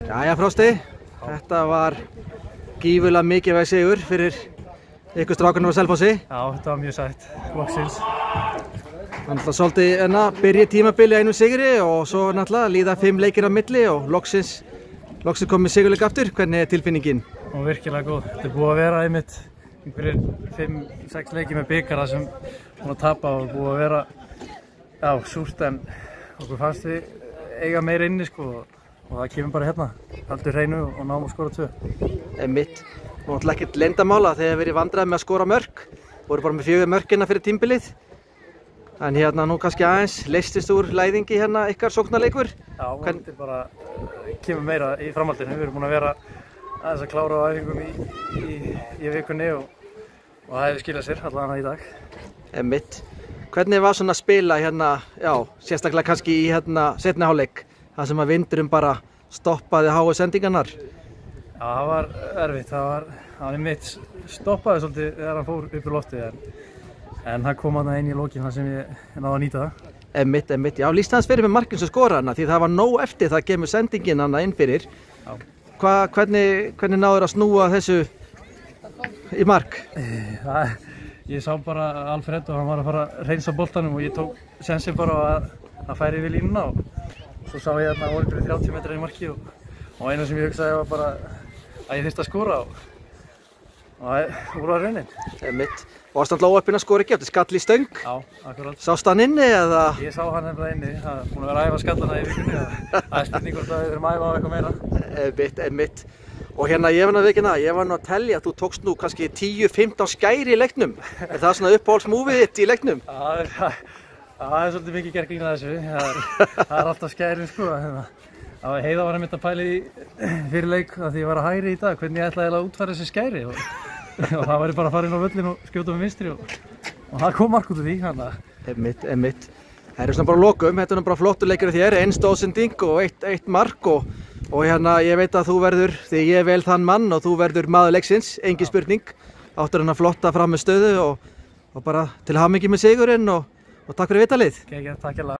Jæja Frosti, þetta var gífurlega mikilvæg sigur fyrir ykkur strákunum á Selfossi. Já, þetta var mjög sætt, loksins. Náttúrulega svolítið byrja tímabili einum sigri og svo náttúrulega líða 5 leikir á milli og loksins komið sigurleik aftur. Hvernig er tilfinningin? Og virkilega góð. Þetta er búið að vera einmitt einhverjir 5-6 leiki með bikara sem búin að tapa og búið að vera, já, súrt en okkur fannst við eiga meira inni sko. Og það kemur bara hérna, haldur hreinu og náum að skora 2. Einmitt. Nú náttúrulega ekkert leyndarmál að þið hefur verið vandræði með að skora mörk. Voru bara með 4 mörkina fyrir tímabilið. En hérna nú kannski aðeins leystist úr læðingi hérna ykkar sóknarleikur. Já, þetta bara kemur meira í framhaldinu. Við erum búin að vera aðeins að klára á æfingum í vikunni og það hefur skilað sér allavega í dag. Einmitt. Hvernig var svona að spila hérna, já, sérstaklega kannski í hérna seinni hálfleik? Það sem að vindurum bara stoppaði háu sendingarnar. Já, það var erfitt. Það var einmitt stoppaði svolítið þegar hann fór upp í loftið en það kom hann inn í lokin þar sem ég náði að nýta það. Einmitt. Já, lýst hans fyrir með markinn sem skora hana því það var nóg eftir það kemur sendingin hana inn fyrir. Já. Hvernig náður að snúa þessu í mark? Ég sá bara Alfred og hann var að fara að reynsa boltanum og ég tók sensin bara að færi við línuna og svo sá ég hérna voru 30 metrar í marki og einu sem ég hugsaði var bara að ég þyrfti að skora og það voru að raunin. Einmitt. Og varst alltaf óheppinn að skora ekki eftir skall í stöng? Já, akkurat. Sást hann inni eða? Ég sá hann nefnilega inni, það er búin að vera að æfa skallana í vikunni það er spurning hvort að við þurfum að æfa á eitthvað meira. Einmitt. Og hérna ég var nú að tellja að þú tókst nú kannski 10-15 skæri í leiknum. Er það svona uppáhaldsmúvið þitt í leiknum? Það er svolítið mikið gert grín að þessu, það er alltaf skærin sko. Heiða var einmitt að pæla í fyrir leik að því ég var að hægri í dag, hvernig ég ætlaði að útfæra þessi skæri og það væri bara að fara inn á völlin og skjóta með vinstri og það kom mark út úr því. Einmitt. Það er svona bara lokum, þetta er bara flottur leikur af þér, 1 stóðsending og 1 mark og hérna ég veit að þú verður, því ég vel þann mann og þú verður maður leiksins, engin spurning. Áttur hann að flotta fram með stöðu og bara til hamingju með sigurinn og takk fyrir vitalið. Takk hérlega.